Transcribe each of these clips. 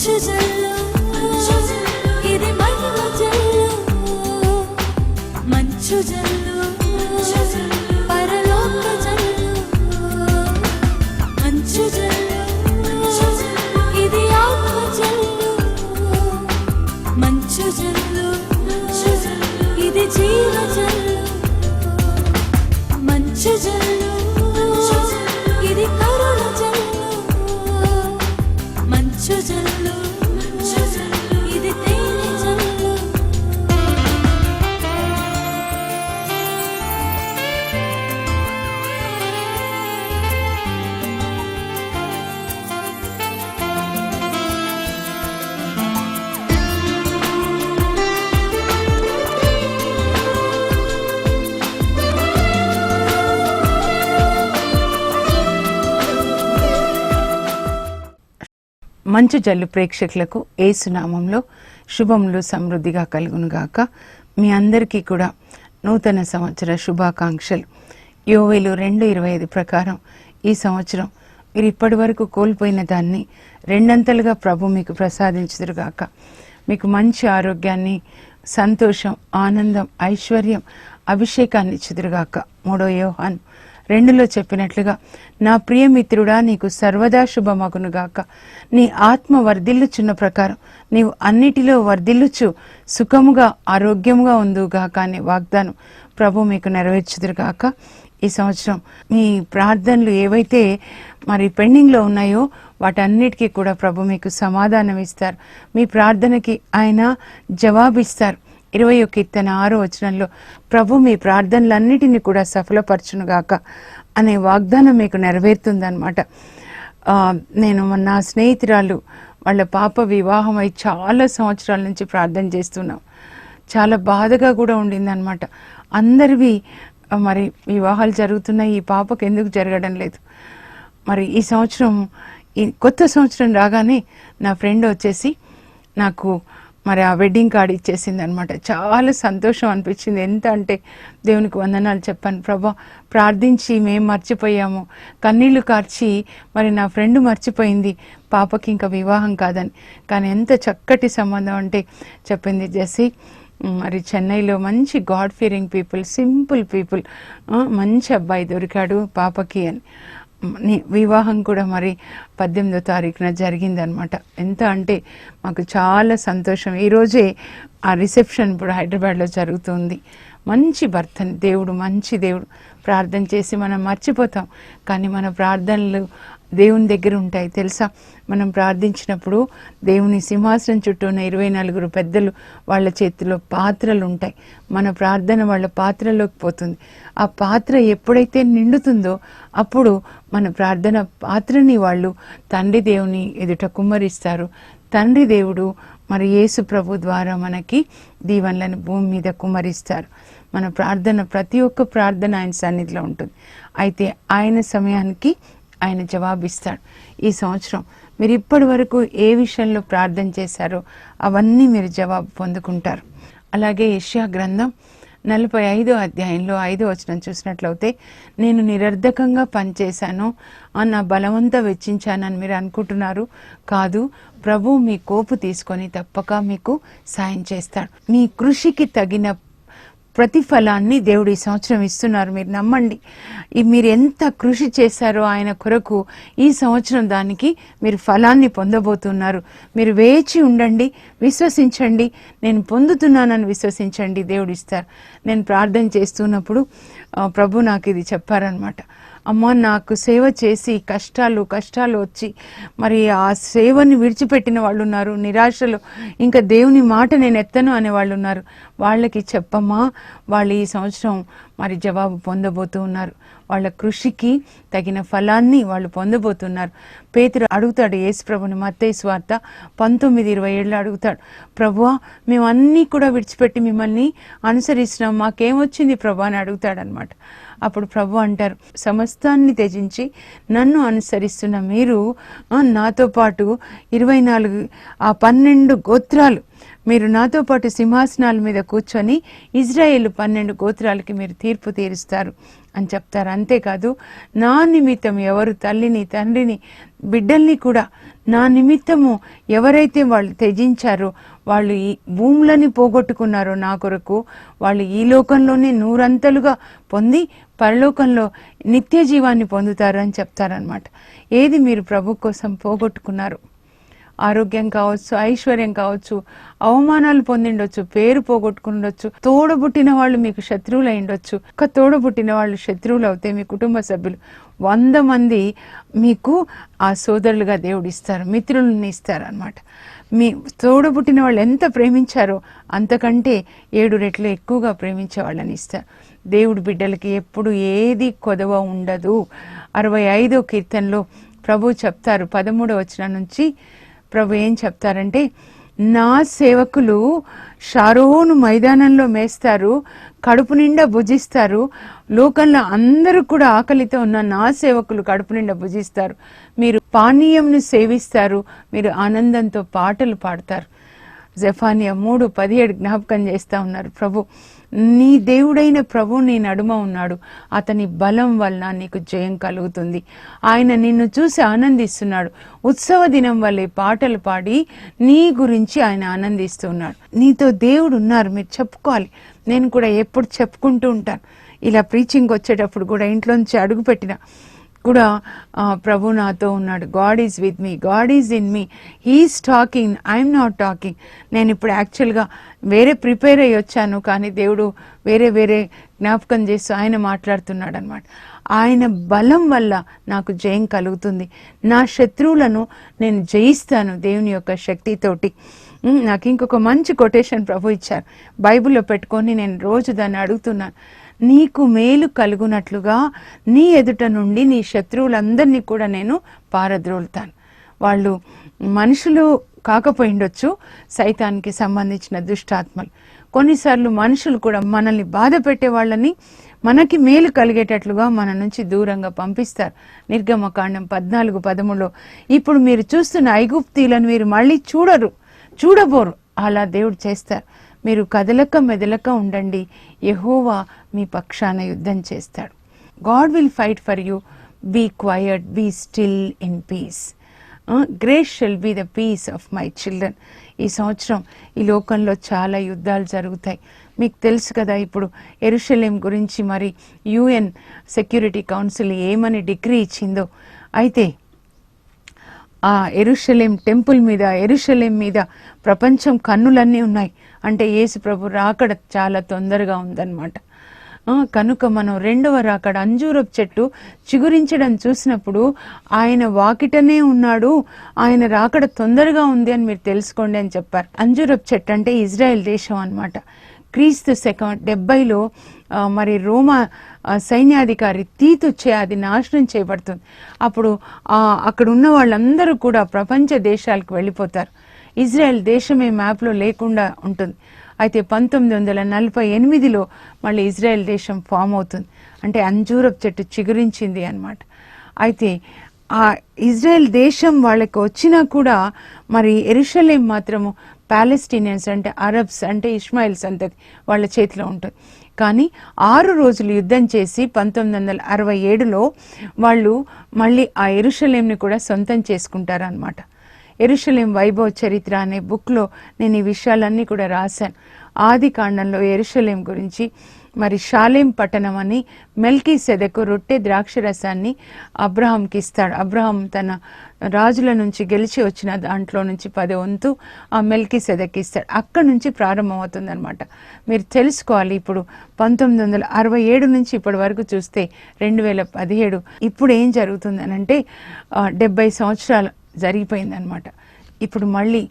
మంచు జల్లు ఇది మహిమ జల్లు మంచు జల్లు పరలోక జల్లు మంచు జల్లు ఇది ఆత్మ జల్లు మంచు జల్లు ఇది జీవ జల్లు మంచు జల్లు ఇది కరుణ జల్లు మంచు జల్లు ఇది తేనె జల్లు మంచు జల్లు ప్రేక్షకులకు యేసు నామంలో శుభములు సమృద్ధిగా కలుగునుగాక. మీ అందరికీ కూడా నూతన సంవత్సర శుభాకాంక్షలు. యోవేలు 2:25 ప్రకారం ఈ సంవత్సరం మీరు ఇప్పటి వరకు కోల్పోయిన దాన్ని రెండంతలుగా ప్రభు మీకు ప్రసాదించుదురుగాక. మీకు మంచి ఆరోగ్యాన్ని, సంతోషం, ఆనందం, ఐశ్వర్యం, అభిషేకాన్ని ఇచ్చుదురుగాక. 3 యోహాను 2లో చెప్పినట్లుగా నా ప్రియమిత్రుడా నీకు సర్వదా శుభమగునుగాక. నీ ఆత్మ వర్ధిల్లుచున్న ప్రకారం నీవు అన్నిటిలో వర్ధిల్లుచు సుఖముగా ఆరోగ్యముగా ఉందుగాక అనే వాగ్దానం ప్రభు మీకు నెరవేర్చుదురుగాక. ఈ సంవత్సరం మీ ప్రార్థనలు ఏవైతే మరి పెండింగ్లో ఉన్నాయో వాటన్నిటికీ కూడా ప్రభు మీకు సమాధానం ఇస్తారు. మీ ప్రార్థనకి ఆయన జవాబిస్తారు. 21 కీర్తన 6వ వచనంలో ప్రభు మీ ప్రార్థనలన్నిటినీ కూడా సఫలపరచునుగాక అనే వాగ్దానం మీకు నెరవేరుతుందన్నమాట. నేను నా స్నేహితురాలు వాళ్ళ పాప వివాహం అయి చాలా సంవత్సరాల నుంచి ప్రార్థన చేస్తున్నాం. చాలా బాధగా కూడా ఉండిందనమాట. అందరివి మరి వివాహాలు జరుగుతున్నాయి, ఈ పాపకు ఎందుకు జరగడం లేదు. మరి ఈ సంవత్సరం ఈ కొత్త సంవత్సరం రాగానే నా ఫ్రెండ్ వచ్చేసి నాకు మరి ఆ వెడ్డింగ్ కార్డ్ ఇచ్చేసింది అనమాట. చాలా సంతోషం అనిపించింది. ఎంత అంటే దేవునికి వందనాలు చెప్పాను. ప్రభా ప్రార్థించి మేము మర్చిపోయాము, కన్నీళ్లు కార్చి మరి నా ఫ్రెండ్ మర్చిపోయింది పాపకి ఇంకా వివాహం కాదని. కానీ ఎంత చక్కటి సంబంధం అంటే చెప్పింది జెస్సీ, మరి చెన్నైలో మంచి God Fearing people, simple people, మంచి అబ్బాయి దొరికాడు పాపకి అని. వివాహం కూడా మరి 18వ తారీఖున జరిగిందనమాట. ఎంత అంటే మాకు చాలా సంతోషం. ఈరోజే ఆ రిసెప్షన్ ఇప్పుడు హైదరాబాద్లో జరుగుతుంది. మంచి భర్తని దేవుడు, మంచి దేవుడు. ప్రార్థన చేసి మనం మర్చిపోతాం, కానీ మన ప్రార్థనలు దేవుని దగ్గర ఉంటాయి తెలుసా. మనం ప్రార్థించినప్పుడు దేవుని సింహాసనం చుట్టూ ఉన్న 24 పెద్దలు వాళ్ళ చేతిలో పాత్రలు ఉంటాయి. మన ప్రార్థన వాళ్ళ పాత్రలోకి పోతుంది. ఆ పాత్ర ఎప్పుడైతే నిండుతుందో అప్పుడు మన ప్రార్థన పాత్రని వాళ్ళు తండ్రి దేవుని ఎదుట కుమ్మరిస్తారు. తండ్రి దేవుడు మరి యేసు ప్రభు ద్వారా మనకి దీవెనలను భూమి మీద కుమ్మరిస్తారు. మన ప్రార్థన, ప్రతి ఒక్క ప్రార్థన ఆయన సన్నిధిలో ఉంటుంది. అయితే ఆయన సమయానికి ఆయన జవాబిస్తాడు. ఈ సంవత్సరం మీరు ఇప్పటి వరకు ఏ విషయంలో ప్రార్థన చేశారో అవన్నీ మీరు జవాబు పొందుకుంటారు. అలాగే యెషయా గ్రంథం 45వ అధ్యాయంలో 5వ వచనం చూసినట్లయితే, నేను నిరర్ధకంగా పనిచేశాను, నా బలవంతా వెచ్చించానని మీరు అనుకుంటున్నారు. కాదు, ప్రభు మీ కోపు తీసుకొని తప్పక మీకు సాయం చేస్తాడు. మీ కృషికి తగిన ప్రతిఫలాన్ని దేవుడు ఈ సంవత్సరం ఇస్తున్నారు. మీరు నమ్మండి. మీరు ఎంత కృషి చేశారో ఆయన కొరకు ఈ సంవత్సరం దానికి మీరు ఫలాన్ని పొందబోతున్నారు. మీరు వేచి ఉండండి, విశ్వసించండి. నేను పొందుతున్నానని విశ్వసించండి, దేవుడు ఇస్తారు. నేను ప్రార్థన చేస్తున్నప్పుడు ప్రభు నాకు ఇది చెప్పారనమాట. అమ్మ, నాకు సేవ చేసి కష్టాలు వచ్చి మరి ఆ సేవని విడిచిపెట్టిన వాళ్ళు ఉన్నారు. నిరాశలో ఇంకా దేవుని మాట నేను ఎత్తను అనే వాళ్ళు ఉన్నారు. వాళ్ళకి చెప్పమ్మా, వాళ్ళు ఈ సంవత్సరం మరి జవాబు పొందబోతూ ఉన్నారు. వాళ్ళ కృషికి తగిన ఫలాన్ని వాళ్ళు పొందబోతున్నారు. పేతురు అడుగుతాడు యేసు ప్రభుని, మత్తయి సువార్త 19:27 అడుగుతాడు, ప్రభువా మేము అన్నీ కూడా విడిచిపెట్టి మిమ్మల్ని అనుసరిస్తున్నాం, మాకేమొచ్చింది ప్రభు అని అడుగుతాడు అనమాట. అప్పుడు ప్రభు అంటారు, సమస్తాన్ని త్యజించి నన్ను అనుసరిస్తున్న మీరు నాతో పాటు 12 గోత్రాలు మీరు నాతో పాటు సింహాసనాల మీద కూర్చొని ఇజ్రాయేలు 12 గోత్రాలకి మీరు తీర్పు తీరుస్తారు అని చెప్తారు. అంతేకాదు నా నిమిత్తం ఎవరు తల్లిని తండ్రిని బిడ్డల్ని కూడా నా నిమిత్తము ఎవరైతే వాళ్ళు త్యజించారో, వాళ్ళు ఈ భూములని పోగొట్టుకున్నారో నా కొరకు, వాళ్ళు ఈ లోకంలోనే నూరంతలుగా పొంది పరలోకంలో నిత్య జీవాన్ని పొందుతారు అని చెప్తారనమాట. ఏది మీరు ప్రభు కోసం పోగొట్టుకున్నారు? ఆరోగ్యం కావచ్చు, ఐశ్వర్యం కావచ్చు, అవమానాలు పొందిండొచ్చు, పేరు పోగొట్టుకుండొచ్చు, తోడబుట్టిన వాళ్ళు మీకు శత్రువులు అయిండొచ్చు. ఒక తోడబుట్టిన వాళ్ళు శత్రువులు అవుతే మీ కుటుంబ సభ్యులు 100 మంది మీకు ఆ సోదరులుగా దేవుడు ఇస్తారు, మిత్రులని ఇస్తారు అనమాట. మీ తోడబుట్టిన వాళ్ళు ఎంత ప్రేమించారో అంతకంటే 7 రెట్లు ఎక్కువగా ప్రేమించే వాళ్ళని ఇస్తారు. దేవుడి బిడ్డలకి ఎప్పుడు ఏది కొదవ ఉండదు. 65వ కీర్తనలో ప్రభు చెప్తారు, 13వ వచనం నుంచి ప్రభు ఏం చెప్తారంటే, నా సేవకులు షారోను మైదానంలో మేస్తారు, కడుపు నిండా భుజిస్తారు. లోకంలో అందరూ కూడా ఆకలితో ఉన్న నా సేవకులు కడుపు నిండా భుజిస్తారు. మీరు పానీయంను సేవిస్తారు, మీరు ఆనందంతో పాటలు పాడతారు. జెఫానియా 3:17 జ్ఞాపకం చేస్తా ఉన్నారు ప్రభు. నీ దేవుడైన ప్రభు నీ నడుమ ఉన్నాడు, అతని బలం వలన నీకు జయం కలుగుతుంది. ఆయన నిన్ను చూసి ఆనందిస్తున్నాడు. ఉత్సవ దినం వల్లే పాటలు పాడి నీ గురించి ఆయన ఆనందిస్తున్నాడు. నీతో దేవుడు ఉన్నారు, మీరు చెప్పుకోవాలి. నేను కూడా ఎప్పుడు చెప్పుకుంటూ ఉంటాను. ఇలా ప్రీచింగ్ వచ్చేటప్పుడు కూడా ఇంట్లోంచి అడుగు పెట్టిన కూడా ప్రభు నాతో ఉన్నాడు. God is with me, God is in me, he is talking, I'm not talking. నేను ఇప్పుడు యాక్చువల్గా వేరే ప్రిపేర్ అయ్యి వచ్చాను, కానీ దేవుడు వేరే జ్ఞాపకం చేస్తూ ఆయన మాట్లాడుతున్నాడు అనమాట. ఆయన బలం వల్ల నాకు జయం కలుగుతుంది. నా శత్రువులను నేను జయిస్తాను దేవుని యొక్క శక్తితోటి. నాకు ఇంకొక మంచి కొటేషన్ ప్రభు ఇచ్చారు, బైబిల్లో పెట్టుకొని నేను రోజు దాన్ని అడుగుతున్నాను. నీకు మేలు కలుగునట్లుగా నీ ఎదుట నుండి నీ శత్రువులందరినీ కూడా నేను పారద్రోలుతాను. వాళ్ళు మనుషులు కాకపోయిండొచ్చు, సైతానికి సంబంధించిన దుష్టాత్మలు. కొన్నిసార్లు మనుషులు కూడా మనల్ని బాధ పెట్టే వాళ్ళని మనకి మేలు కలిగేటట్లుగా మన నుంచి దూరంగా పంపిస్తారు. నిర్గమకాండం 14:13లో ఇప్పుడు మీరు చూస్తున్న ఐగుప్తీలను మీరు మళ్ళీ చూడబోరు, అలా దేవుడు చేస్తారు. మీరు కదలక మెదలక ఉండండి, యెహోవా మీ పక్షాన యుద్ధం చేస్తాడు. God will fight for you, be quiet, be still in peace. Great shall be the peace of my children. ఈ సంవత్సరం ఈ లోకంలో చాలా యుద్ధాలు జరుగుతాయి. మీకు తెలుసు కదా, ఇప్పుడు యెరూషలేం గురించి మరి UN సెక్యూరిటీ కౌన్సిల్ ఏమని డిగ్రీ ఇచ్చిందో. అయితే ఆ యెరూషలేం టెంపుల్ మీద, యెరూషలేం మీద ప్రపంచం కన్నులన్నీ ఉన్నాయి. అంటే యేసు ప్రభు రాకడ చాలా తొందరగా ఉందన్నమాట. కనుక మనం 2వ రాకడ అంజూరపు చెట్టు చిగురించడం చూసినప్పుడు ఆయన వాకిటనే ఉన్నాడు, ఆయన రాకడ తొందరగా ఉంది అని మీరు తెలుసుకోండి అని చెప్పారు. అంజూరపు చెట్టు అంటే ఇజ్రాయెల్ దేశం అన్నమాట. క్రీస్తు 70లో మరి రోమా సైన్యాధికారి తీతుచ్చే అది నాశనం చేయబడుతుంది. అప్పుడు అక్కడ ఉన్న వాళ్ళందరూ కూడా ప్రపంచ దేశాలకు వెళ్ళిపోతారు. ఇజ్రాయెల్ దేశమే మ్యాప్లో లేకుండా ఉంటుంది. అయితే 1948లో మళ్ళీ ఇజ్రాయెల్ దేశం ఫామ్ అవుతుంది. అంటే అంజూరపు చెట్టు చిగురించింది అన్నమాట. అయితే ఆ ఇజ్రాయెల్ దేశం వాళ్ళకి వచ్చినా కూడా మరి యెరూషలేం మాత్రము పాలెస్టీనియన్స్ అంటే అరబ్స్ అంటే ఇస్మాయిల్స్ అంతది వాళ్ళ చేతిలో ఉంటుంది. కానీ 6 రోజులు యుద్ధం చేసి 1967లో వాళ్ళు మళ్ళీ ఆ యెరూషలేంని కూడా సొంతం చేసుకుంటారు అన్నమాట. యెరూషలేం వైభవ చరిత్ర అనే బుక్లో నేను ఈ విషయాలన్నీ కూడా రాశాను. ఆది కాండంలో యెరూషలేం గురించి మరి షాలేం పట్టణం అని మెల్కీసెదెకు రొట్టె ద్రాక్షరసాన్ని అబ్రహాంకి ఇస్తాడు. అబ్రహాం తన రాజుల నుంచి గెలిచి వచ్చిన దాంట్లో నుంచి 10వ వంతు ఆ మెల్కీసెదెకు ఇస్తాడు. అక్కడి నుంచి ప్రారంభమవుతుంది అనమాట. మీరు తెలుసుకోవాలి, ఇప్పుడు 1967 నుంచి ఇప్పటి వరకు చూస్తే 2017 ఇప్పుడు ఏం జరుగుతుంది అని అంటే 70 సంవత్సరాలు జరిగిపోయిందనమాట. ఇప్పుడు మళ్ళీ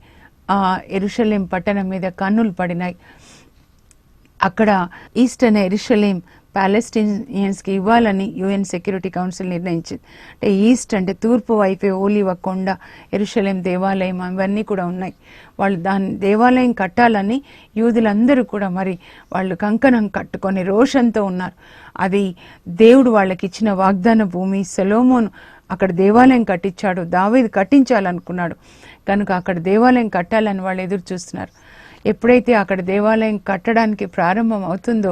యెరూషలేం పట్టణం మీద కన్నులు పడినాయి. అక్కడ ఈస్టర్న్ యెరూషలేం పాలెస్టీనియన్స్కి ఇవ్వాలని UN సెక్యూరిటీ కౌన్సిల్ నిర్ణయించింది. అంటే ఈస్ట్ అంటే తూర్పు వైపే ఓలివ కొండ, యెరూషలేం దేవాలయం అవన్నీ కూడా ఉన్నాయి. వాళ్ళు దాని దేవాలయం కట్టాలని యూదులందరూ కూడా మరి వాళ్ళు కంకణం కట్టుకొని రోషంతో ఉన్నారు. అది దేవుడు వాళ్ళకి ఇచ్చిన వాగ్దాన భూమి. సొలొమోను అక్కడ దేవాలయం కట్టించాడు, దావీదు కట్టించాలనుకున్నాడు. కనుక అక్కడ దేవాలయం కట్టాలని వాళ్ళు ఎదురు చూస్తున్నారు. ఎప్పుడైతే అక్కడ దేవాలయం కట్టడానికి ప్రారంభం అవుతుందో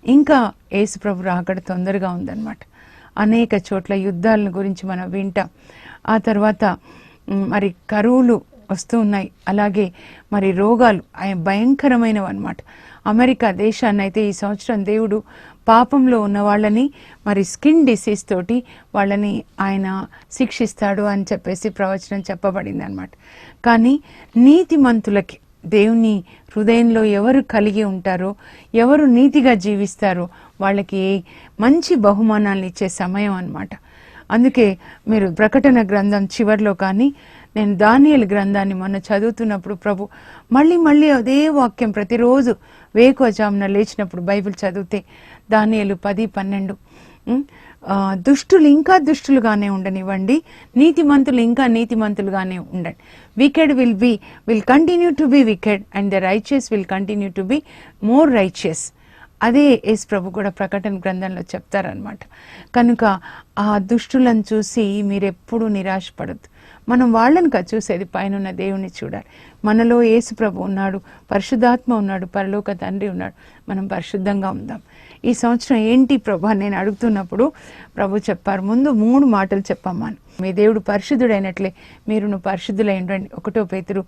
ఇంకా యేసు ప్రభు రాకడ తొందరగా ఉందన్నమాట. అనేక చోట్ల యుద్ధాలను గురించి మనం వింటాం. ఆ తర్వాత మరి కరువులు వస్తూ ఉన్నాయి, అలాగే మరి రోగాలు భయంకరమైనవి అన్నమాట. అమెరికా దేశాన్ని అయితే ఈ సంవత్సరం దేవుడు పాపంలో ఉన్న వాళ్ళని మరి స్కిన్ డిసీజ్ తోటి వాళ్ళని ఆయన శిక్షిస్తాడు అని చెప్పేసి ప్రవచనం చెప్పబడింది అన్నమాట. కానీ నీతిమంతులకి దేవుని హృదయంలో ఎవరు కలిగి ఉంటారో, ఎవరు నీతిగా జీవిస్తారో వాళ్ళకి మంచి బహుమానాలను ఇచ్చే సమయం అన్నమాట. అందుకే మీరు ప్రకటన గ్రంథం చివరిలో కానీ నేను దానియేలు గ్రంథాన్ని మొన్న చదువుతున్నప్పుడు ప్రభు మళ్ళీ అదే వాక్యం ప్రతిరోజు వేకువజామున లేచినప్పుడు బైబిల్ చదివితే దానియేలు 10:12 దుష్టులు ఇంకా దుష్టులుగానే ఉండనివ్వండి, నీతిమంతులు ఇంకా నీతిమంతులుగానే ఉండండి. Wicked will continue to be wicked and the righteous will continue to be more righteous. అదే యేసు ప్రభు కూడా ప్రకటన గ్రంథంలో చెప్తారనమాట. కనుక ఆ దుష్టులను చూసి మీరెప్పుడూ నిరాశపడద్దు. మనం వాళ్ళని చూసేది పైన దేవుని చూడాలి. మనలో యేసు ప్రభు ఉన్నాడు, పరిశుద్ధాత్మ ఉన్నాడు, పరలోక తండ్రి ఉన్నాడు. మనం పరిశుద్ధంగా ఉందాం. ఈ సంవత్సరం ఏంటి ప్రభు అని నేను అడుగుతున్నప్పుడు ప్రభు చెప్పారు, ముందు 3 మాటలు చెప్పమ్మని. మీ దేవుడు పరిశుద్ధుడైనట్లే మీరును పరిశుద్ధులై ఉండండి. 1 పేతురు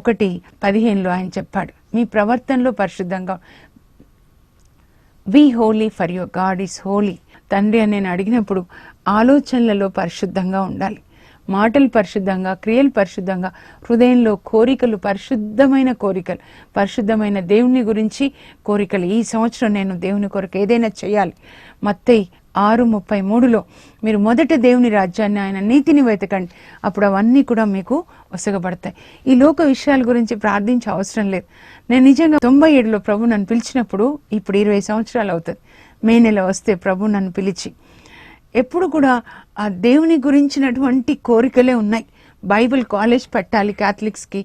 1:15 ఆయన చెప్పాడు, మీ ప్రవర్తనలో పరిశుద్ధంగా be holy for your God is holy. తండ్రి అని నేను అడిగినప్పుడు ఆలోచనలలో పరిశుద్ధంగా ఉండాలి, మాటలు పరిశుద్ధంగా, క్రియలు పరిశుద్ధంగా, హృదయంలో కోరికలు పరిశుద్ధమైన కోరికలు, పరిశుద్ధమైన దేవుని గురించి కోరికలు. ఈ సంవత్సరం నేను దేవుని కొరకు ఏదైనా చేయాలి. మత్తయి 6:33లో మీరు మొదట దేవుని రాజ్యాన్ని, ఆయన నీతిని వెతకండి, అప్పుడు అవన్నీ కూడా మీకు ఒసగబడతాయి. ఈ లోక విషయాల గురించి ప్రార్థించే అవసరం లేదు. నేను నిజంగా 97లో ప్రభు నన్ను పిలిచినప్పుడు, ఇప్పుడు 20 సంవత్సరాలు అవుతుంది. మే నెల వస్తే ప్రభు నన్ను పిలిచి, ఎప్పుడు కూడా ఆ దేవుని గురించినటువంటి కోరికలే ఉన్నాయి. బైబిల్ కాలేజ్ పెట్టాలి క్యాథలిక్స్కి.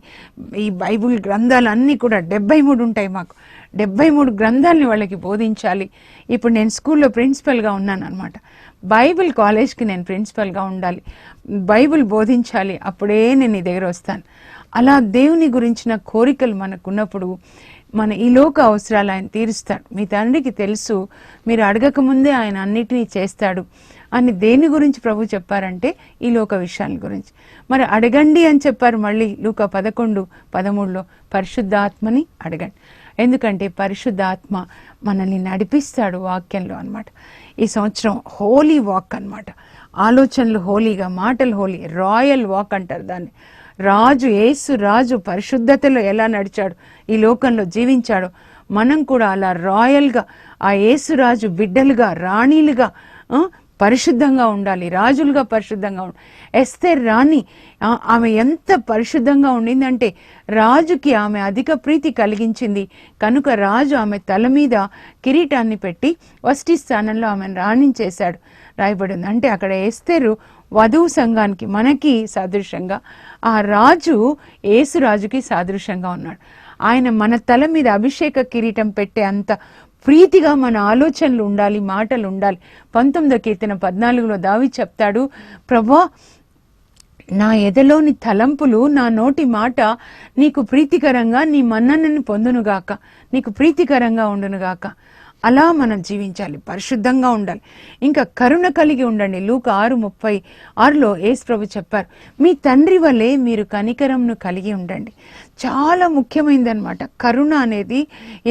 ఈ బైబిల్ గ్రంథాలు అన్నీ కూడా 73 ఉంటాయి మాకు. 73 గ్రంథాలని వాళ్ళకి బోధించాలి. ఇప్పుడు నేను స్కూల్లో ప్రిన్సిపల్గా ఉన్నాను అనమాట. బైబిల్ కాలేజ్కి నేను ప్రిన్సిపల్గా ఉండాలి, బైబిల్ బోధించాలి, అప్పుడే నేను నీ దగ్గర వస్తాను. అలా దేవుని గురించిన కోరికలు మనకున్నప్పుడు మన ఈ లోక అవసరాలు ఆయన తీరుస్తాడు. మీ తండ్రికి తెలుసు, మీరు అడగకముందే ఆయన అన్నిటినీ చేస్తాడు అని దేని గురించి ప్రభు చెప్పారంటే ఈ లోక విషయాల గురించి. మరి అడగండి అని చెప్పారు మళ్ళీ లూకా 11:13లో, పరిశుద్ధాత్మని అడగండి. ఎందుకంటే పరిశుద్ధాత్మ మనల్ని నడిపిస్తాడు వాక్యంలో అన్నమాట. ఈ సంవత్సరం హోలీ వాక్ అన్నమాట. ఆలోచనలు హోలీగా, మాటలు హోలీ, రాయల్ వాక్ అంటారు దాన్ని. యేసు రాజు పరిశుద్ధతలో ఎలా నడిచాడు, ఈ లోకంలో జీవించాడో మనం కూడా అలా రాయల్గా ఆ యేసు రాజు బిడ్డలుగా, రాణీలుగా పరిశుద్ధంగా ఉండాలి, రాజులుగా పరిశుద్ధంగా ఉండాలి. ఎస్తేర్ రాణి, ఆమె ఎంత పరిశుద్ధంగా ఉండిందంటే రాజుకి ఆమె అధిక ప్రీతి కలిగించింది. కనుక రాజు ఆమె తల మీద కిరీటాన్ని పెట్టి వష్టి స్థానంలో ఆమెను రాణించేశాడు రాయబడింది. అంటే అక్కడ ఎస్తేరు వధువు సంఘానికి, మనకి సాదృశ్యంగా, ఆ రాజు యేసు రాజుకి సాదృశ్యంగా ఉన్నాడు. ఆయన మన తల మీద అభిషేక కిరీటం పెట్టే అంత ప్రీతిగా మన ఆలోచనలు ఉండాలి, మాటలు ఉండాలి. 19వ కీర్తన 14లో దావీదు చెప్తాడు, ప్రభువా నా ఎదలోని తలంపులు, నా నోటి మాట నీకు ప్రీతికరంగా, నీ మన్ననని పొందునుగాక, నీకు ప్రీతికరంగా ఉండునుగాక. అలా మనం జీవించాలి, పరిశుద్ధంగా ఉండాలి. ఇంకా కరుణ కలిగి ఉండండి. లూకా 6:36లో యేసు ప్రభు చెప్పారు, మీ తండ్రి వలె మీరు కనికరంను కలిగి ఉండండి. చాలా ముఖ్యమైనదన్నమాట కరుణ అనేది.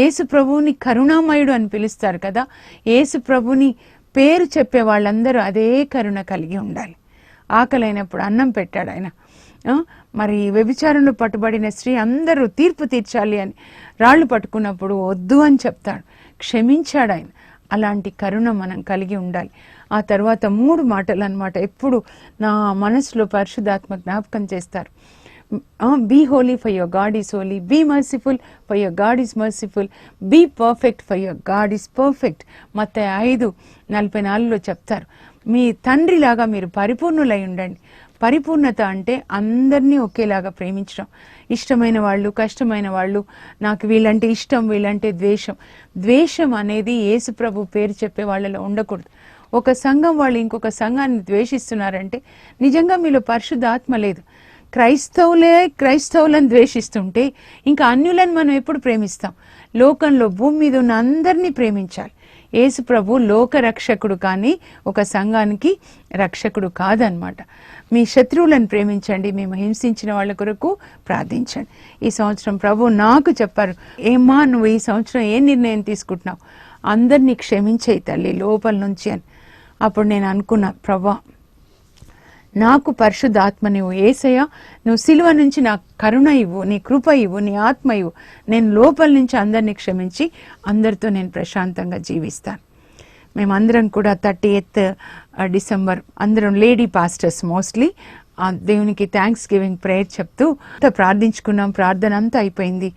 యేసు ప్రభువుని కరుణామయుడు అని పిలుస్తారు కదా. యేసు ప్రభుని పేరు చెప్పే వాళ్ళందరూ అదే కరుణ కలిగి ఉండాలి. ఆకలైనప్పుడు అన్నం పెట్టాడు ఆయన. మరి వ్యభిచారంలో పట్టుబడిన స్త్రీ అందరూ తీర్పు తీర్చాలి అని రాళ్ళు పట్టుకున్నప్పుడు వద్దు అని చెప్తాడు, క్షమించాడు ఆయన. అలాంటి కరుణ మనం కలిగి ఉండాలి. ఆ తర్వాత 3 మాటలు అన్నమాట ఎప్పుడు నా మనసులో పరిశుద్ధాత్మ జ్ఞాపకం చేస్తారు. Be holy for your God is holy, be merciful for your God is merciful, be perfect for your God is perfect. మత్తయి 5:44లో చెప్తారు, మీ తండ్రిలాగా మీరు పరిపూర్ణులై ఉండండి. పరిపూర్ణత అంటే అందరినీ ఒకేలాగా ప్రేమించడం. ఇష్టమైన వాళ్ళు, కష్టమైన వాళ్ళు, నాకు వీళ్ళంటే ఇష్టం, వీళ్ళంటే ద్వేషం. ద్వేషం అనేది యేసు ప్రభు పేరు చెప్పే వాళ్ళలో ఉండకూడదు. ఒక సంఘం వాళ్ళు ఇంకొక సంఘాన్ని ద్వేషిస్తున్నారంటే నిజంగా మీలో పరిశుద్ధాత్మ లేదు. క్రైస్తవులను ద్వేషిస్తుంటే ఇంకా అన్యులను మనం ఎప్పుడు ప్రేమిస్తాం? లోకంలో భూమి మీద ఉన్న అందరినీ ప్రేమించాలి. యేసు ప్రభు లోక రక్షకుడు కానీ ఒక సంఘానికి రక్షకుడు కాదనమాట. మీ శత్రువులను ప్రేమించండి, మేము హింసించిన వాళ్ళ కొరకు ప్రార్థించండి. ఈ సంవత్సరం ప్రభు నాకు చెప్పారు, ఏమ్మా నువ్వు ఈ సంవత్సరం ఏ నిర్ణయం తీసుకుంటున్నావు, అందరినీ క్షమించేయి తల్లి లోపల నుంచి అని. అప్పుడు నేను అనుకున్నా, ప్రభా నాకు పరిశుద్ధాత్మ నువ్వు, యేసయ్య నువ్వు సిలువ నుంచి నాకు కరుణ ఇవ్వు, నీ కృప ఇవ్వు, నీ ఆత్మ ఇవ్వు, నేను లోపల నుంచి అందరినీ క్షమించి అందరితో నేను ప్రశాంతంగా జీవిస్తాను. మేమందరం కూడా 30th డిసెంబర్ అందరం లేడీ పాస్టర్స్ మోస్ట్లీ దేవునికి థ్యాంక్స్ గివింగ్ ప్రేయర్ చెప్తూ ప్రార్థించుకున్నాం. ప్రార్థన అంతా అయిపోయింది.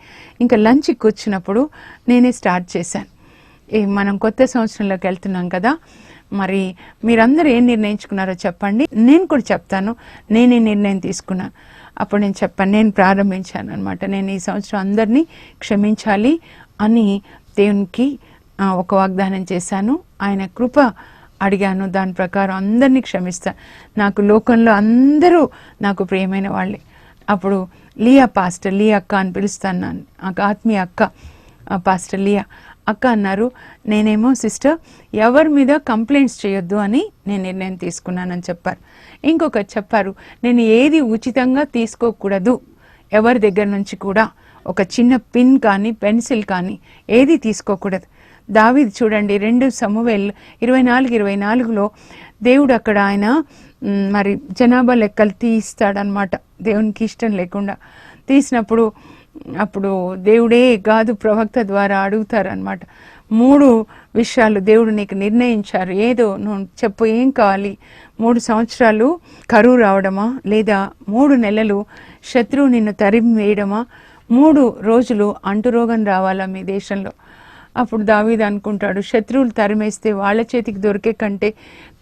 ఇంకా లంచ్కి కూర్చున్నప్పుడు నేనే స్టార్ట్ చేశాను. మనం కొత్త సంవత్సరంలోకి వెళ్తున్నాం కదా, మరి మీరందరూ ఏం నిర్ణయించుకున్నారో చెప్పండి, నేను కూడా చెప్తాను నేనే నిర్ణయం తీసుకున్నాను. అప్పుడు నేను చెప్పాను, నేను ప్రారంభించాను అనమాట. నేను ఈ సంవత్సరం అందరినీ క్షమించాలి అని దేవునికి ఒక వాగ్దానం చేశాను. ఆయన కృప అడిగాను, దాని ప్రకారం అందరినీ క్షమిస్తాను. నాకు లోకంలో అందరూ నాకు ప్రియమైన వాళ్ళే. అప్పుడు లియా పాస్టర్, లియా అక్క అని పిలుస్తాను, నాకు ఆత్మీయ అక్క పాస్టర్ లియా అక్క అన్నారు, నేనేమో సిస్టర్ ఎవరి మీద కంప్లైంట్స్ చేయొద్దు అని నేను నిర్ణయం తీసుకున్నానని చెప్పారు. ఇంకొకరు చెప్పారు, నేను ఏది ఉచితంగా తీసుకోకూడదు, ఎవరి దగ్గర నుంచి కూడా ఒక చిన్న పిన్ కానీ పెన్సిల్ కానీ ఏది తీసుకోకూడదు. దావీదు చూడండి 2 సమూయేల్ 24:24లో దేవుడు అక్కడ ఆయన మరి జనాభా లెక్కలు తీస్తాడనమాట, దేవునికి ఇష్టం లేకుండా తీసినప్పుడు అప్పుడు దేవుడే గాదు ప్రవక్త ద్వారా అడుగుతారనమాట. 3 విషయాలు దేవుడు నీకు నిర్ణయించారు, ఏదో నువ్వు చెప్పు, ఏం కావాలి? 3 సంవత్సరాలు కరువు రావడమా, లేదా 3 నెలలు శత్రువు నిన్ను తరిమి వేయడమా, 3 రోజులు అంటురోగం రావాలా మీ దేశంలో? అప్పుడు దావీదు అనుకుంటాడు, శత్రువులు తరిమేస్తే వాళ్ళ చేతికి దొరికే కంటే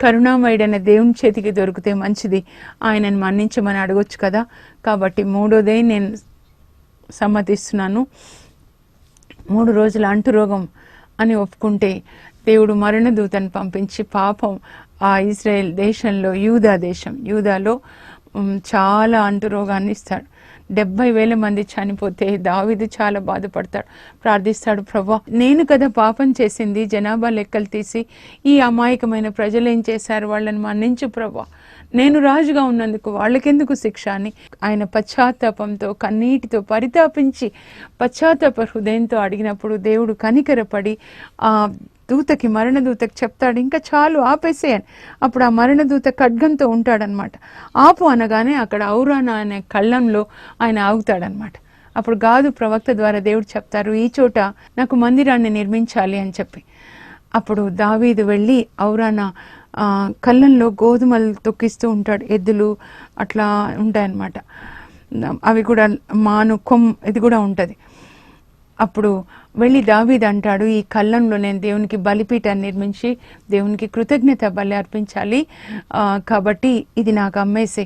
కరుణామయుడైన దేవుని చేతికి దొరికితే మంచిది, ఆయనను మన్నించమని అడగొచ్చు కదా. కాబట్టి 3వదే నేను సమ్మతిస్తున్నాను, 3 రోజుల అంటురోగం అని ఒప్పుకుంటే దేవుడు మరణదూతను పంపించి పాపం ఆ ఇజ్రాయెల్ దేశంలో యూదాలో చాలా అంటురోగాన్ని ఇస్తాడు. 70,000 మంది చనిపోతే దావీదు చాలా బాధపడతాడు, ప్రార్థిస్తాడు, ప్రభా నేను కదా పాపం చేసింది, జనాభా లెక్కలు తీసి ఈ అమాయకమైన ప్రజలు ఏం చేశారు, వాళ్ళని మన్నించు ప్రభా, నేను రాజుగా ఉన్నందుకు వాళ్ళకెందుకు శిక్ష అని ఆయన పశ్చాత్తాపంతో కన్నీటితో పరితాపించి పశ్చాత్తాప హృదయంతో అడిగినప్పుడు దేవుడు కనికరపడి ఆ దూతకి మరణదూతకి చెప్తాడు, ఇంకా చాలు ఆపేసేయని. అప్పుడు ఆ మరణదూత ఖడ్గంతో ఉంటాడనమాట. ఆపు అనగానే అక్కడ ఔరానా అనే కళ్ళంలో ఆయన ఆగుతాడనమాట. అప్పుడు గాదు ప్రవక్త ద్వారా దేవుడు చెప్తారు, ఈ చోట నాకు మందిరాన్ని నిర్మించాలి అని చెప్పి. అప్పుడు దావీదు వెళ్ళి ఔరానా కళ్ళంలో గోధుమలు తొక్కిస్తూ ఉంటాడు, ఎద్దులు అట్లా ఉంటాయన్నమాట, అవి కూడా ఇది కూడా ఉంటుంది. అప్పుడు వెళ్ళి దావీదు అంటాడు, ఈ కళ్ళంలో నేను దేవునికి బలిపీఠాన్ని నిర్మించి దేవునికి కృతజ్ఞత బలి అర్పించాలి, కాబట్టి ఇది నాకు అమ్మేసే,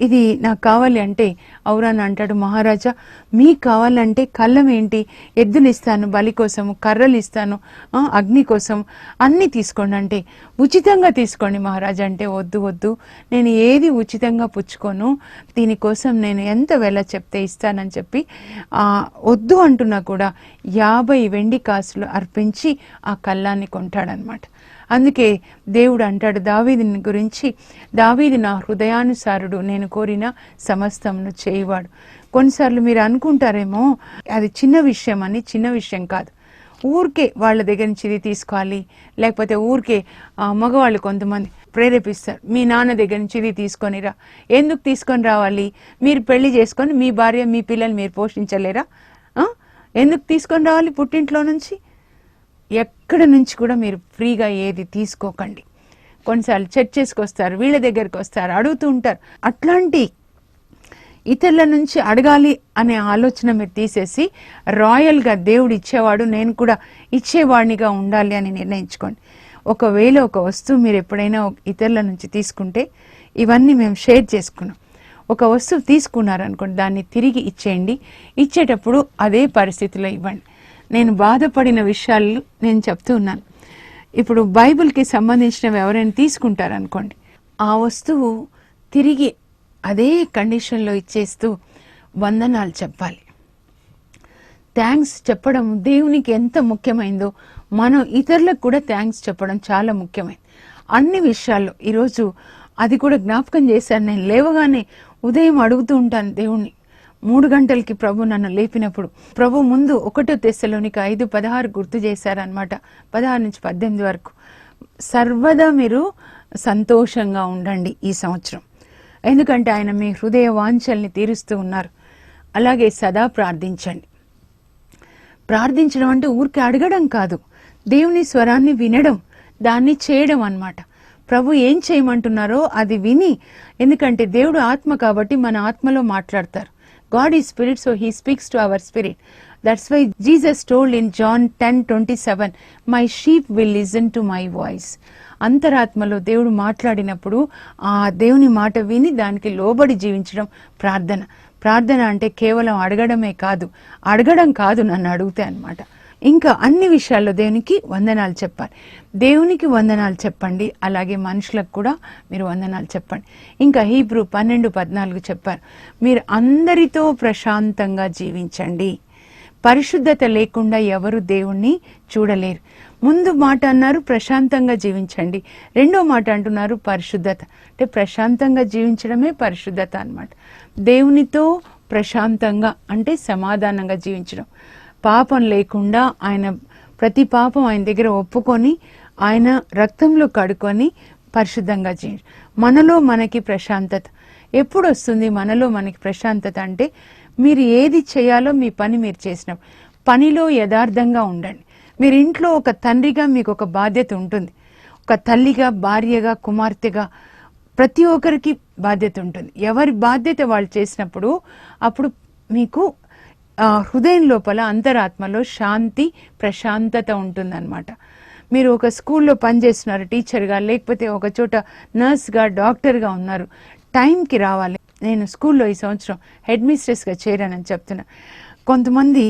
ఇది నాకు కావాలి అంటే ఔరానా అంటాడు, మహారాజా మీకు కావాలంటే కళ్ళం ఏంటి, ఎద్దులు ఇస్తాను బలి కోసము, కర్రలు ఇస్తాను అగ్ని కోసం, అన్నీ తీసుకోండి అంటే ఉచితంగా తీసుకోండి మహారాజా అంటే వద్దు నేను ఏది ఉచితంగా పుచ్చుకోను, దీనికోసం నేను ఎంత వెల చెప్తే ఇస్తానని చెప్పి వద్దు అంటున్నా కూడా 50 వెండి కాసులు అర్పించి ఆ కళ్ళాన్ని కొంటాడనమాట. అందుకే దేవుడు అంటాడు దావీదుని గురించి, దావీదు నా హృదయానుసారుడు, నేను కోరిన సమస్తమును చేయువాడు. కొన్నిసార్లు మీరు అనుకుంటారేమో అది చిన్న విషయం అని, చిన్న విషయం కాదు. ఊరికే వాళ్ళ దగ్గర నుంచి ఇది తీసుకోవాలి, లేకపోతే ఊరికే మగవాళ్ళు కొంతమంది ప్రేరేపిస్తారు, మీ నాన్న దగ్గర నుంచి ఇది తీసుకొనిరా, ఎందుకు తీసుకొని రావాలి, మీరు పెళ్లి చేసుకొని మీ భార్య మీ పిల్లలు మీరు పోషించలేరా, ఎందుకు తీసుకొని రావాలి పుట్టింట్లో నుంచి? ఎక్కడ నుంచి కూడా మీరు ఫ్రీగా ఏది తీసుకోకండి. కొన్నిసార్లు చర్చెస్కి వస్తారు, వీళ్ళ దగ్గరికి వస్తారు, అడుగుతూ ఉంటారు. అట్లాంటి ఇతరుల నుంచి అడగాలి అనే ఆలోచన మీరు తీసేసి రాయల్గా దేవుడు ఇచ్చేవాడు, నేను కూడా ఇచ్చేవాడినిగా ఉండాలి అని నిర్ణయించుకోండి. ఒకవేళ ఒక వస్తువు మీరు ఎప్పుడైనా ఇతరుల నుంచి తీసుకుంటే, ఇవన్నీ మేము షేర్ చేసుకున్నాం, ఒక వస్తువు తీసుకున్నారనుకోండి దాన్ని తిరిగి ఇచ్చేయండి. ఇచ్చేటప్పుడు అదే పరిస్థితిలో ఇవ్వండి. నేను బాధపడిన విషయాలు నేను చెప్తూ ఉన్నాను. ఇప్పుడు బైబిల్కి సంబంధించినవి ఎవరైనా తీసుకుంటారనుకోండి, ఆ వస్తువు తిరిగి అదే కండిషన్లో ఇచ్చేస్తూ వందనాలు చెప్పాలి. థ్యాంక్స్ చెప్పడం దేవునికి ఎంత ముఖ్యమైందో మనం ఇతరులకు కూడా థ్యాంక్స్ చెప్పడం చాలా ముఖ్యమైనది అన్ని విషయాల్లో. ఈరోజు అది కూడా జ్ఞాపకం చేశాను. నేను లేవగానే ఉదయం అడుగుతూ ఉంటాను దేవుణ్ణి. 3 గంటలకి ప్రభు నన్ను లేపినప్పుడు ప్రభు ముందు 1 తెస్సలోనిక 5:16 గుర్తు చేశారనమాట. 16 నుంచి 18 వరకు సర్వదా మీరు సంతోషంగా ఉండండి ఈ సంవత్సరం, ఎందుకంటే ఆయన మీ హృదయ వాంఛల్ని తీరుస్తూ ఉన్నారు. అలాగే సదా ప్రార్థించండి. ప్రార్థించడం అంటే ఊరికి అడగడం కాదు, దేవుని స్వరాన్ని వినడం, దాన్ని చేయడం అన్నమాట. ప్రభు ఏం చేయమంటున్నారో అది విని, ఎందుకంటే దేవుడు ఆత్మ కాబట్టి మన ఆత్మలో మాట్లాడతారు. God is spirit, so he speaks to our spirit. That's why Jesus told in John 10:27, my sheep will listen to my voice. అంతరాత్మలో దేవుడు మాట్లాడినప్పుడు ఆ దేవుని మాట విని దానికి లోబడి జీవించడం ప్రార్థన. ప్రార్థన అంటే కేవలం అడగడమే కాదు, అడగడం కాదు నన్ను అడిగితే అన్నమాట. ఇంకా అన్ని విషయాల్లో దేవునికి వందనాలు చెప్పాలి. దేవునికి వందనాలు చెప్పండి, అలాగే మనుషులకు కూడా మీరు వందనాలు చెప్పండి. ఇంకా హీబ్రూ 12:14 చెప్పారు, మీరు అందరితో ప్రశాంతంగా జీవించండి. పరిశుద్ధత లేకుండా ఎవరు దేవుణ్ణి చూడలేరు. ముందు మాట అన్నారు ప్రశాంతంగా జీవించండి, రెండో మాట అంటున్నారు పరిశుద్ధత. అంటే ప్రశాంతంగా జీవించడమే పరిశుద్ధత అన్నమాట. దేవునితో ప్రశాంతంగా అంటే సమాధానంగా జీవించడం, పాపం లేకుండా ఆయన ప్రతి పాపం ఆయన దగ్గర ఒప్పుకొని ఆయన రక్తంలో కడుక్కొని పరిశుద్ధంగా జీవించడం. మనలో మనకి ప్రశాంతత ఎప్పుడు వస్తుంది? మనలో మనకి ప్రశాంతత అంటే మీరు ఏది చేయాలో మీ పని మీరు చేసినప్పుడు పనిలో యథార్థంగా ఉండండి. మీరు ఇంట్లో ఒక తండ్రిగా మీకు ఒక బాధ్యత ఉంటుంది, ఒక తల్లిగా, భార్యగా, కుమార్తెగా ప్రతి ఒక్కరికి బాధ్యత ఉంటుంది. ఎవరి బాధ్యత వాళ్ళు చేసినప్పుడు అప్పుడు మీకు హృదయం లోపల అంతరాత్మలో శాంతి, ప్రశాంతత ఉంటుందన్నమాట. మీరు ఒక స్కూల్లో పనిచేస్తున్నారు టీచర్గా, లేకపోతే ఒక చోట నర్స్గా, డాక్టర్గా ఉన్నారు, టైంకి రావాలి. నేను స్కూల్లో ఈ సంవత్సరం హెడ్ మిస్ట్రెస్గా చేరానని చెప్తున్నా. కొంతమంది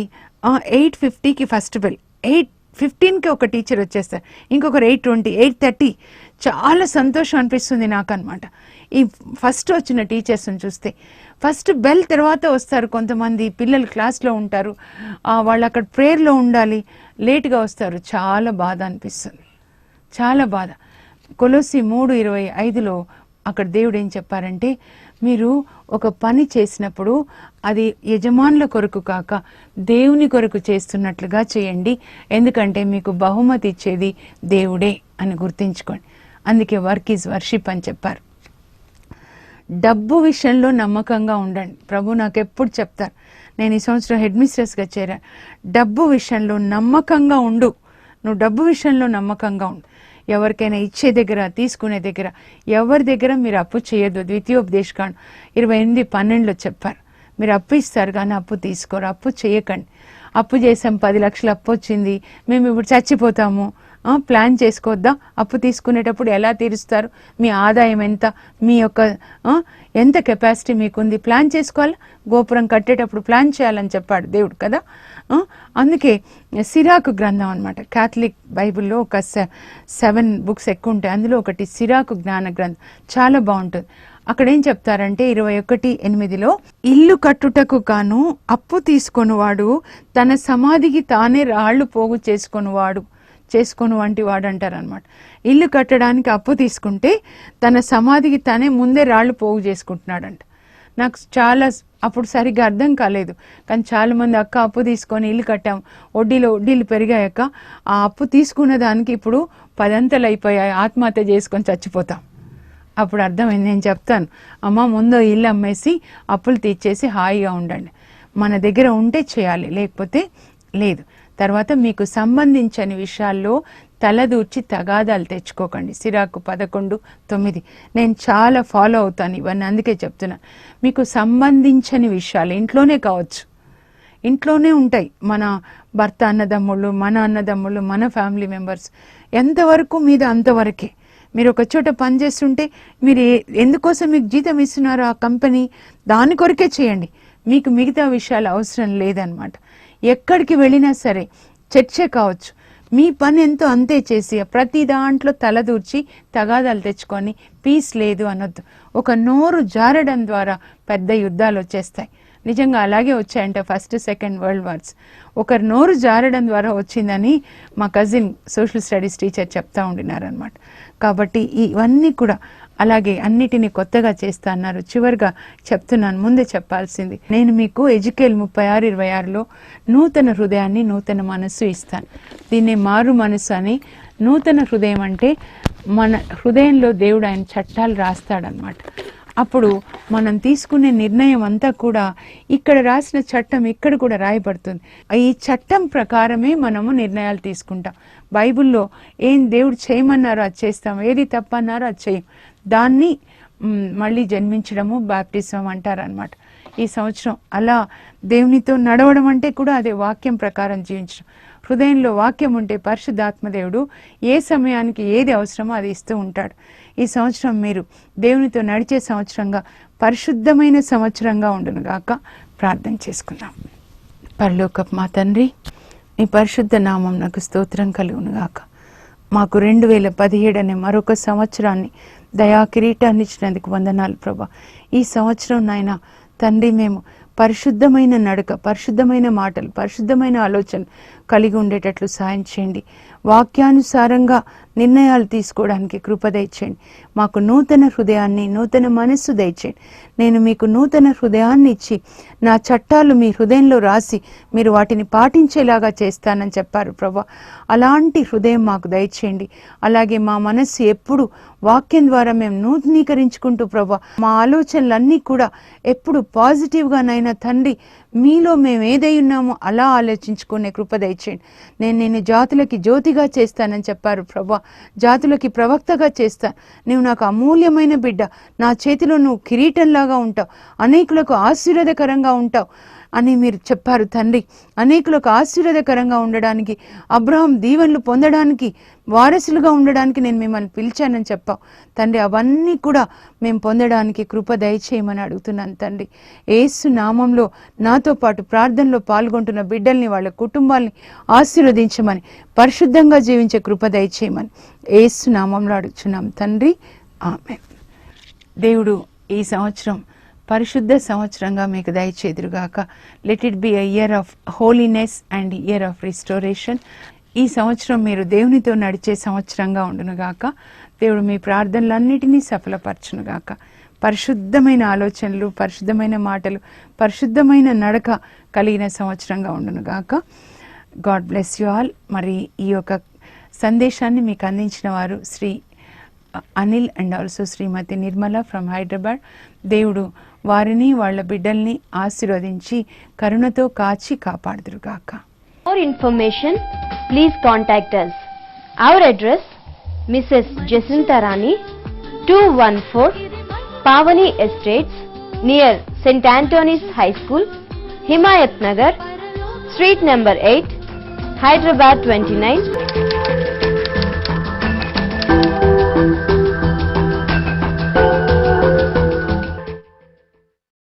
8:50కి ఫస్ట్ బెల్, 8:15కి ఒక టీచర్ వచ్చేస్తారు, ఇంకొకరు 8:20, 8:30. చాలా సంతోషం అనిపిస్తుంది నాకు అనమాట. ఈ ఫస్ట్ వచ్చిన టీచర్స్ని చూస్తే ఫస్ట్ బెల్ తర్వాత వస్తారు. కొంతమంది పిల్లలు క్లాస్లో ఉంటారు, వాళ్ళు అక్కడ ప్రేయర్లో ఉండాలి, లేట్గా వస్తారు. చాలా బాధ అనిపిస్తుంది, చాలా బాధ. కొలొస్సీ 3:25లో అక్కడ దేవుడు ఏం చెప్పారంటే, మీరు ఒక పని చేసినప్పుడు అది యజమానుల కొరకు కాక దేవుని కొరకు చేస్తున్నట్లుగా చేయండి, ఎందుకంటే మీకు బహుమతి ఇచ్చేది దేవుడే అని గుర్తించుకోండి. అందుకే వర్క్ ఈజ్ వర్షిప్ అని చెప్పారు. డబ్బు విషయంలో నమ్మకంగా ఉండండి. ప్రభు నాకు ఎప్పుడు చెప్తారు, నేను ఈ సంవత్సరం హెడ్ మిస్ట్రెస్గా చేరాను, డబ్బు విషయంలో నమ్మకంగా ఉండు. నువ్వు డబ్బు విషయంలో నమ్మకంగా ఉండు. ఎవరికైనా ఇచ్చే దగ్గర, తీసుకునే దగ్గర, ఎవరి దగ్గర మీరు అప్పు చేయొద్దు. ద్వితీయోపదేశకాండం 28:12లో చెప్పారు. మీరు అప్పు ఇస్తారు కానీ అప్పు తీసుకోరు, అప్పు చేయకండి. అప్పు చేసాం, 10 లక్షలు అప్పు వచ్చింది, మేము ఇప్పుడు చచ్చిపోతాము, ప్లాన్ చేసుకోవద్దా? అప్పు తీసుకునేటప్పుడు ఎలా తీరుస్తారు? మీ ఆదాయం ఎంత, మీ యొక్క ఎంత కెపాసిటీ మీకుంది ప్లాన్ చేసుకోవాలి. గోపురం కట్టేటప్పుడు ప్లాన్ చేయాలని చెప్పాడు దేవుడు కదా. అందుకే సిరాకు గ్రంథం అన్నమాట. క్యాథలిక్ బైబిల్లో ఒక 7 బుక్స్ ఎక్కువ ఉంటాయి, అందులో ఒకటి సిరాకు జ్ఞాన గ్రంథం, చాలా బాగుంటుంది. అక్కడ ఏం చెప్తారంటే 21:8లో, ఇల్లు కట్టుటకు కాను అప్పు తీసుకొనివాడు తన సమాధికి తానే రాళ్లు పోగు చేసుకొని వంటి వాడు అంటారనమాట. ఇల్లు కట్టడానికి అప్పు తీసుకుంటే తన సమాధికి తానే ముందే రాళ్లు పోగు చేసుకుంటున్నాడంట. నాకు చాలా అప్పుడు సరిగ్గా అర్థం కాలేదు, కానీ చాలామంది అక్క అప్పు తీసుకొని ఇల్లు కట్టాం, వడ్డీలు పెరిగాయక ఆ అప్పు తీసుకున్న దానికి ఇప్పుడు 10 అంతలు అయిపోయాయి, ఆత్మహత్య చేసుకొని చచ్చిపోతాం. అప్పుడు అర్థమైంది. నేను చెప్తాను, అమ్మ ముందు ఇల్లు అమ్మేసి అప్పులు తీర్చేసి హాయిగా ఉండండి. మన దగ్గర ఉంటే చేయాలి, లేకపోతే లేదు. తర్వాత మీకు సంబంధించని విషయాల్లో తలదూర్చి తగాదాలు తెచ్చుకోకండి. సిరాకు 11:9 నేను చాలా ఫాలో అవుతాను ఇవన్నీ, అందుకే చెప్తున్నాను. మీకు సంబంధించని విషయాలు ఇంట్లోనే కావచ్చు, ఇంట్లోనే ఉంటాయి. మన భర్త అన్నదమ్ముళ్ళు, మన అన్నదమ్ముళ్ళు, మన ఫ్యామిలీ మెంబర్స్, ఎంతవరకు మీద అంతవరకే. మీరు ఒక చోట పనిచేస్తుంటే మీరు ఎందుకోసం మీకు జీతం ఇస్తున్నారో ఆ కంపెనీ, దాని కొరకే చేయండి. మీకు మిగతా విషయాలు అవసరం లేదనమాట. ఎక్కడికి వెళ్ళినా సరే, చర్చే కావచ్చు, మీ పని ఎంతో అంతే చేసి ప్రతి దాంట్లో తలదూర్చి తగాదాలు తెచ్చుకొని పీస్ లేదు అనొద్దు. ఒక నోరు జారడం ద్వారా పెద్ద యుద్ధాలు వచ్చేస్తాయి. నిజంగా అలాగే వచ్చాయంట ఫస్ట్ సెకండ్ వరల్డ్ వార్స్. ఒకరు నోరు జారడం ద్వారా వచ్చిందని మా కజిన్ సోషల్ స్టడీస్ టీచర్ చెప్తా ఉండినారనమాట. కాబట్టి ఇవన్నీ కూడా అలాగే అన్నిటినీ కొత్తగా చేస్తా అన్నారు. చివరిగా చెప్తున్నాను, ముందే చెప్పాల్సింది, నేను మీకు ఎజికేల్ 36:26లో నూతన హృదయాన్ని నూతన మనస్సు ఇస్తాను. దీన్ని మారు మనస్సు అని. నూతన హృదయం అంటే మన హృదయంలో దేవుడు ఆయన చట్టాలు రాస్తాడనమాట. అప్పుడు మనం తీసుకునే నిర్ణయం అంతా కూడా ఇక్కడ రాసిన చట్టం ఇక్కడ కూడా రాయబడుతుంది. ఈ చట్టం ప్రకారమే మనము నిర్ణయాలు తీసుకుంటాం. బైబిల్లో ఏం దేవుడు చేయమన్నారో అది చేస్తాం, ఏది తప్పన్నారో అది చేయం. దాన్ని మళ్ళీ జన్మించడము బాప్టిజం అంటారనమాట. ఈ సంవత్సరం అలా దేవునితో నడవడం అంటే కూడా అదే వాక్యం ప్రకారం జీవించడం. హృదయంలో వాక్యం ఉంటే పరిశుద్ధాత్మదేవుడు ఏ సమయానికి ఏది అవసరమో అది ఇస్తూ ఉంటాడు. ఈ సంవత్సరం మీరు దేవునితో నడిచే సంవత్సరంగా పరిశుద్ధమైన సంవత్సరంగా ఉండును గాక ప్రార్థన చేసుకుందాం. పరలోకపు మా తండ్రి, నీ పరిశుద్ధ నామం నాకు స్తోత్రం కలుగును గాక. మాకు 2017 అనే మరొక సంవత్సరాన్ని దయా కిరీటాన్ని ఇచ్చినందుకు వందనాలు ప్రభా. ఈ సంవత్సరం నాయన తండ్రి మేము పరిశుద్ధమైన నడక, పరిశుద్ధమైన మాటలు, పరిశుద్ధమైన ఆలోచన కలిగి ఉండేటట్లు సాయం చేయండి. వాక్యానుసారంగా నిర్ణయాలు తీసుకోవడానికి కృప దయచేయండి. మాకు నూతన హృదయాన్ని నూతన మనస్సు దయచేయండి. నేను మీకు నూతన హృదయాన్ని ఇచ్చి నా చట్టాలు మీ హృదయంలో రాసి మీరు వాటిని పాటించేలాగా చేస్తానని చెప్పారు ప్రభా. అలాంటి హృదయం మాకు దయచేయండి. అలాగే మా మనస్సు ఎప్పుడు వాక్యం ద్వారా మేము నూతనీకరించుకుంటూ ప్రభా మా ఆలోచనలన్నీ కూడా ఎప్పుడు పాజిటివ్గానైనా తండ్రి మీలో మేము ఏదై ఉన్నామో అలా ఆలోచించుకునే కృప దయచేయండి. నేను జాతులకి జ్యోతిగా చేస్తానని చెప్పారు ప్రభా. జాతులకి ప్రవక్తగా చేస్తాను. నువ్వు నాకు అమూల్యమైన బిడ్డ, నా చేతిలో నువ్వు కిరీటంలాగా ఉంటావు, అనేకులకు ఆశీర్వాదకరంగా ఉంటావు అని మీరు చెప్పారు తండ్రి. అనేకులకు ఆశీర్వాదకరంగా ఉండడానికి, అబ్రహాం దీవెనలు పొందడానికి, వారసులుగా ఉండడానికి నేను మిమ్మల్ని పిలిచానని చెప్పావు తండ్రి. అవన్నీ కూడా మేము పొందడానికి కృప దయచేయమని అడుగుతున్నాను తండ్రి. యేసు నామంలో నాతో పాటు ప్రార్థనలో పాల్గొంటున్న బిడ్డల్ని, వాళ్ళ కుటుంబాల్ని ఆశీర్వదించమని, పరిశుద్ధంగా జీవించే కృప దయచేయమని యేసు నామంలో అడుగుచున్నాం తండ్రి, ఆమేన్. దేవుడు ఈ సంవత్సరం పరిశుద్ధ సంవత్సరంగా మీకు దయచేదురుగాక. Let it be a year of holiness and year of restoration. ఈ సంవత్సరం మీరు దేవునితో నడిచే సంవత్సరంగా ఉండునుగాక. దేవుడు మీ ప్రార్థనలన్నిటినీ సఫలపరచునుగాక. పరిశుద్ధమైన ఆలోచనలు, పరిశుద్ధమైన మాటలు, పరిశుద్ధమైన నడక కలిగిన సంవత్సరంగా ఉండునుగాక. God bless you all. మరి ఈ యొక్క సందేశాన్ని మీకు అందించిన వారు Shri Anil and also Shrimati Nirmala from Hyderabad. దేవుడు వారిని వాళ్ళ బిడ్డల్ని ఆశీర్వదించి కరుణతో కాచి కాపాడుదురుగాక. For information, please contact us. Our address, Mrs. Jacinta Rani, 214 Pavani Estates, near St. Anthony's High School, Himayat Nagar, Street number 8, Hyderabad 29.